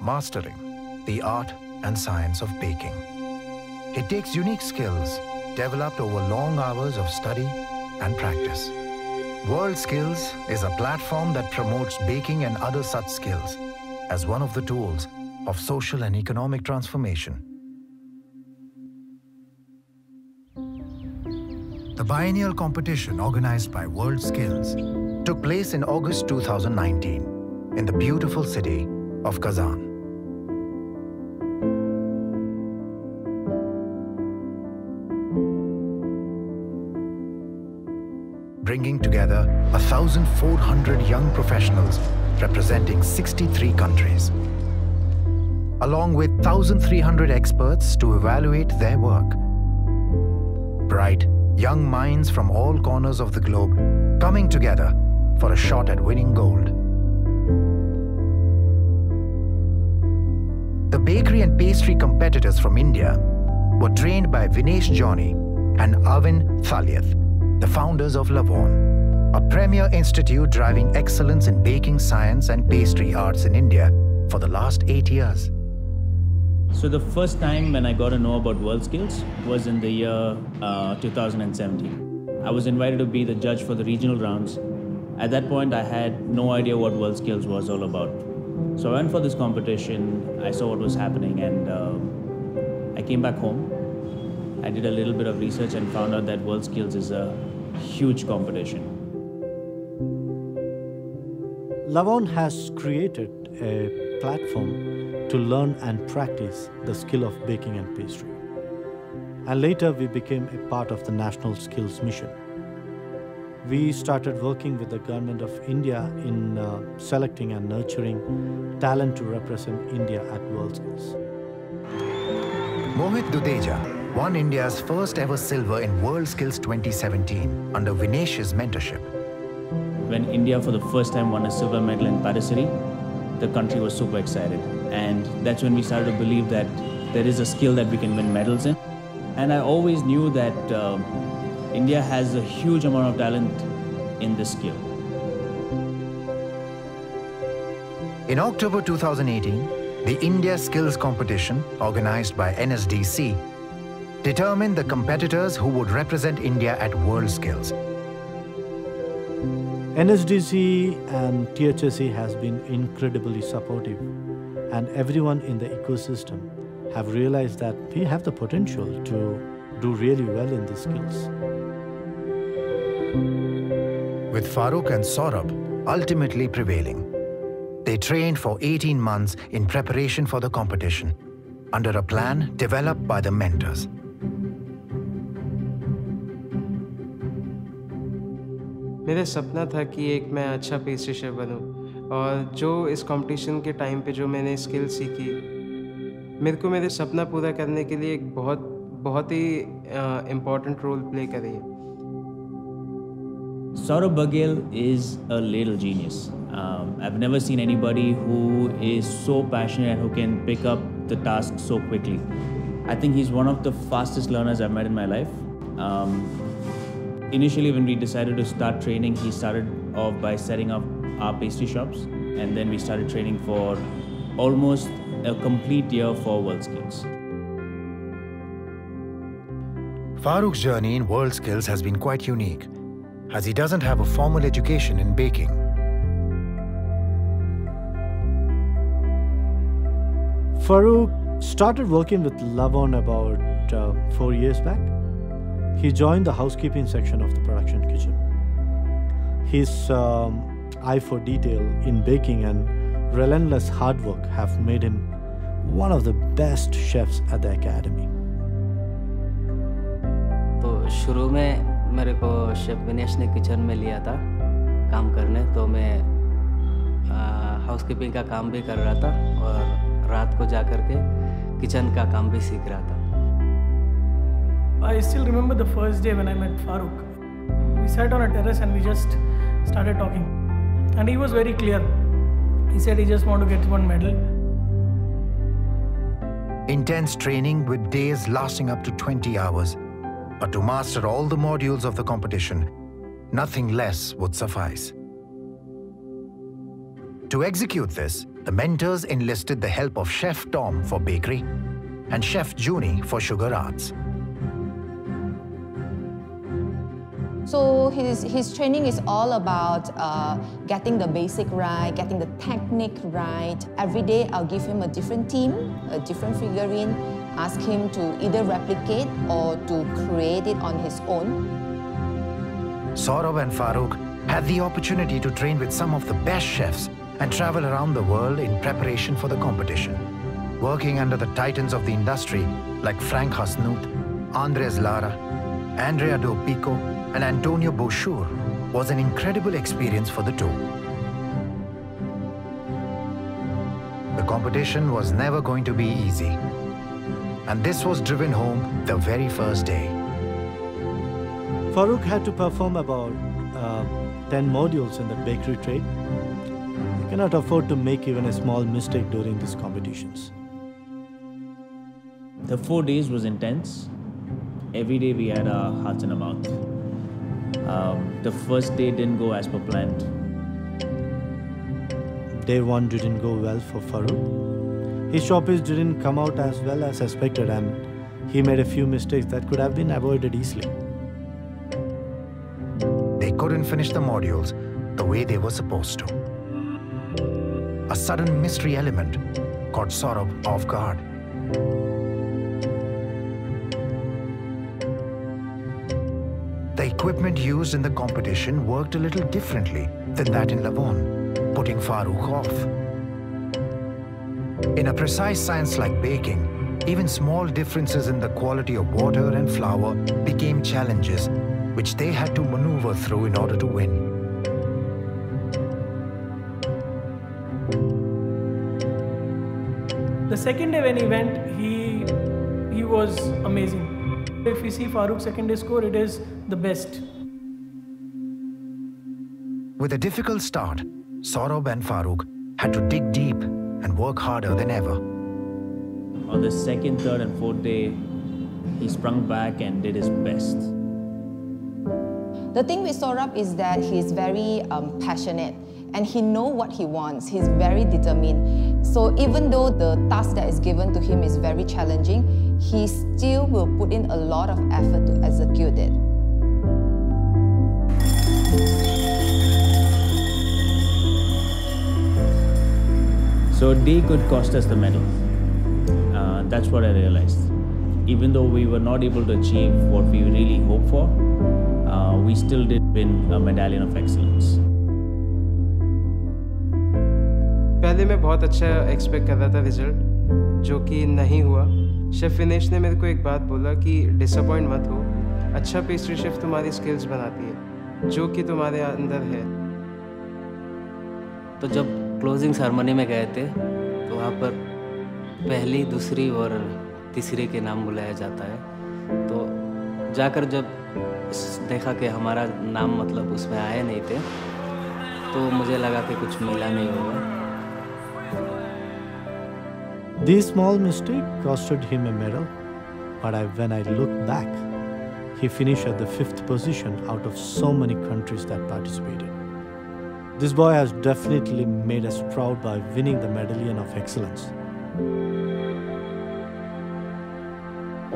mastering the art and science of baking. It takes unique skills developed over long hours of study and practice. WorldSkills is a platform that promotes baking and other such skills as one of the tools of social and economic transformation. The biennial competition organized by WorldSkills took place in August 2019 in the beautiful city of Kazan. Bringing together 1,400 young professionals representing 63 countries, along with 1,300 experts to evaluate their work. Bright, young minds from all corners of the globe coming together for a shot at winning gold. The bakery and pastry competitors from India were trained by Vinesh Johnny and Avin Thalyeth, the founders of Lavonne, a premier institute driving excellence in baking science and pastry arts in India for the last 8 years. So the first time when I got to know about WorldSkills was in the year 2017. I was invited to be the judge for the regional rounds. At that point, I had no idea what WorldSkills was all about. So I went for this competition, I saw what was happening, and I came back home. I did a little bit of research and found out that WorldSkills is a huge competition. Lavonne has created a platform to learn and practice the skill of baking and pastry. And later we became a part of the National Skills Mission. We started working with the Government of India in selecting and nurturing talent to represent India at WorldSkills. Mohit Dudeja won India's first ever silver in WorldSkills 2017 under Vinesh's mentorship. When India for the first time won a silver medal in patisserie, the country was super excited. And that's when we started to believe that there is a skill that we can win medals in. And I always knew that India has a huge amount of talent in this skill. In October 2018, the India Skills Competition, organized by NSDC, determined the competitors who would represent India at WorldSkills. NSDC and THSE has been incredibly supportive, and everyone in the ecosystem have realized that we have the potential to do really well in these skills. With Faruk and Saurabh ultimately prevailing, they trained for 18 months in preparation for the competition under a plan developed by the mentors. मेरा सपना था कि एक मैं अच्छा pastry chef बनूं, और जो इस कंपटीशन के टाइम पे जो मैंने स्किल सीखी, मेरे को मेरे सपना पूरा करने के लिए एक बहुत ही इम्पोर्टेंट रोल प्ले कर रही है. Saurabh Baghel is a little genius. I've never seen anybody who is so passionate and who can pick up the task so quickly. I think he's one of the fastest learners I've met in my life. Initially, when we decided to start training, he started off by setting up our pastry shops, and then we started training for almost a complete year for WorldSkills. Faruk's journey in WorldSkills has been quite unique, as he doesn't have a formal education in baking. Faruk started working with Lavonne about 4 years back. He joined the housekeeping section of the production kitchen. His eye for detail in baking and relentless hard work have made him one of the best chefs at the academy. तो शुरू में मेरे को chef Vinesh ने kitchen में लिया था काम करने, तो मैं हाउसकीपिंग का काम भी कर रहा था और रात को जा कर के किचन का काम भी सीख रहा था. I still remember the first day when I met Faruk. We sat on a terrace and we just started talking. And he was very clear. He said he just wanted to get one medal. Intense training with days lasting up to 20 hours. But to master all the modules of the competition, nothing less would suffice. To execute this, the mentors enlisted the help of Chef Tom for bakery and Chef Junie for sugar arts. So his training is all about getting the basic right, getting the technique right. Every day I'll give him a different team, a different figurine, ask him to either replicate or to create it on his own. Saurabh and Faruk had the opportunity to train with some of the best chefs and travel around the world in preparation for the competition. Working under the titans of the industry like Frank Hasnout, Andres Lara, Andrea Do Pico, and Antonio Bouchour was an incredible experience for the two. The competition was never going to be easy, and this was driven home the very first day. Faruk had to perform about 10 modules in the bakery trade. He cannot afford to make even a small mistake during these competitions. The 4 days was intense. Every day we had our hearts in our mouth. The first day didn't go as per planned. Day 1 didn't go well for Faruk. His choppies didn't come out as well as expected, and he made a few mistakes that could have been avoided easily. They couldn't finish the modules the way they were supposed to. A sudden mystery element caught Saurabh off guard. The equipment used in the competition worked a little differently than that in Lavonne, putting Faruk off. In a precise science like baking, even small differences in the quality of water and flour became challenges which they had to maneuver through in order to win. The second day when he went, he was amazing. If we see Faruk's second day score, it is the best. With a difficult start, Saurabh and Faruk had to dig deep and work harder than ever. On the second, third, and fourth day, he sprung back and did his best. The thing with Saurabh is that he's very passionate and he knows what he wants. He's very determined. So even though the task that is given to him is very challenging, he still will put in a lot of effort to execute it. So a day could cost us the medal. That's what I realized. Even though we were not able to achieve what we really hoped for, we still did win a Medallion of Excellence. पहले मैं बहुत अच्छा expect कर रहा था result, जो कि नहीं हुआ। शेफ विनेश ने मेरे को एक बात बोला कि डिसअपॉइंट मत हो, अच्छा पेस्ट्री शेफ तुम्हारी स्किल्स बनाती है, जो कि तुम्हारे अंदर है। तो जब क्लोजिंग सेरेमनी में गए थे तो वहाँ पर पहली, दूसरी और तीसरे के नाम बुलाया जाता है। तो जाकर जब देखा कि हमारा नाम मतलब उसमें आए नहीं थे, तो मुझे लगा कि कुछ मिला नहीं होगा। This small mistake costed him a medal, but when I look back, he finished at the 5th position out of so many countries that participated. This boy has definitely made us proud by winning the Medallion of Excellence.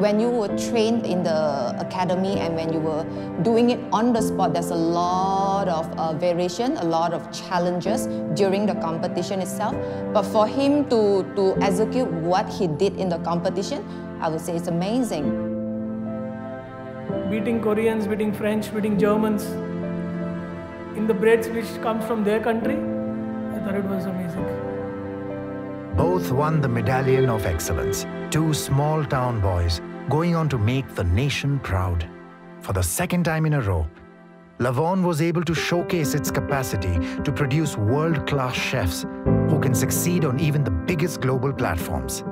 When you were trained in the academy and when you were doing it on the spot, there's a lot of variation, a lot of challenges during the competition itself. But for him to execute what he did in the competition, I would say it's amazing. Beating Koreans, beating French, beating Germans in the breads which comes from their country, I thought it was amazing. Both won the Medallion of Excellence, two small town boys going on to make the nation proud. For the second time in a row, Lavonne was able to showcase its capacity to produce world-class chefs who can succeed on even the biggest global platforms.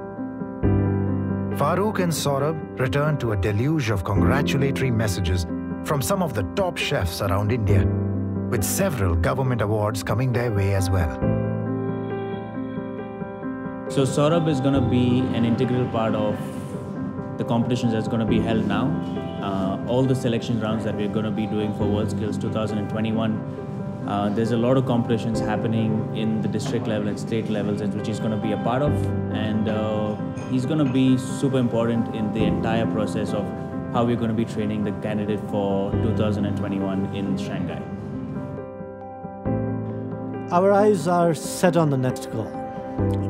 Faruk and Saurabh returned to a deluge of congratulatory messages from some of the top chefs around India, with several government awards coming their way as well. So Saurabh is going to be an integral part of the competitions that's going to be held now. All the selection rounds that we're going to be doing for WorldSkills 2021 There's a lot of competitions happening in the district level and state levels, which he's going to be a part of, and he's going to be super important in the entire process of how we're going to be training the candidate for 2021 in Shanghai. Our eyes are set on the next goal.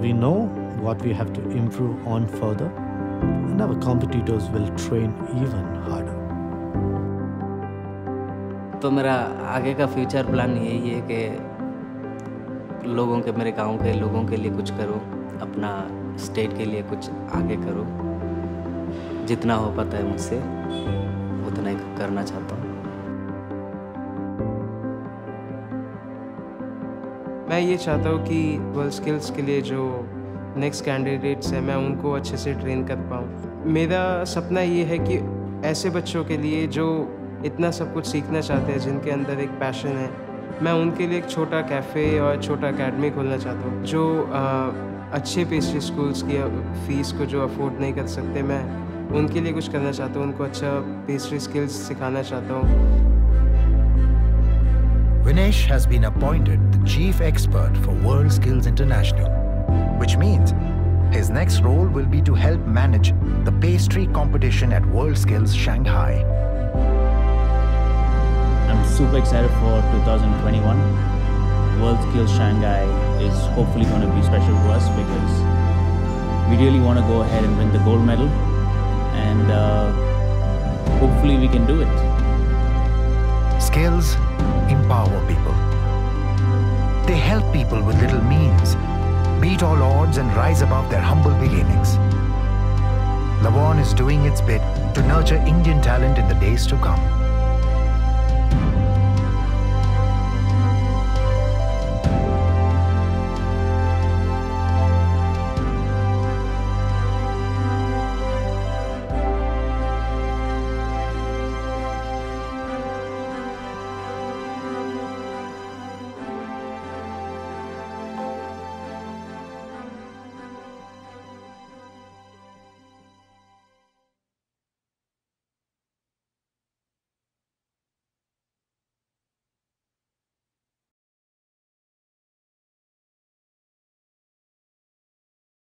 We know what we have to improve on further, and our competitors will train even harder. तो मेरा आगे का future plan यही है कि लोगों के, मेरे गांव के लोगों के लिए कुछ करूं, अपना स्टेट के लिए कुछ आगे करूं। जितना हो पाता है मुझसे उतना ही करना चाहता हूं। मैं ये चाहता हूँ कि WorldSkills के लिए जो नेक्स्ट कैंडिडेट्स हैं मैं उनको अच्छे से ट्रेन कर पाऊँ। मेरा सपना ये है कि ऐसे बच्चों के लिए जो इतना सब कुछ सीखना चाहते हैं, जिनके अंदर एक पैशन है, मैं उनके लिए एक छोटा कैफ़े और छोटा एकेडमी खोलना चाहता हूँ। जो अच्छे पेस्ट्री स्कूल्स की फ़ीस को जो अफोर्ड नहीं कर सकते, मैं उनके लिए कुछ करना चाहता हूँ, उनको अच्छा पेस्ट्री स्किल्स सिखाना चाहता हूँ। Vinesh has been appointed the chief expert for WorldSkills International, which means his next role will be to help manage the pastry competition at WorldSkills Shanghai. I'm super excited for 2021. WorldSkills Shanghai is hopefully going to be special to us because we really want to go ahead and win the gold medal, and hopefully we can do it. Skills empower people. They help people with little means beat all odds and rise above their humble beginnings. Lavonne is doing its bit to nurture Indian talent in the days to come.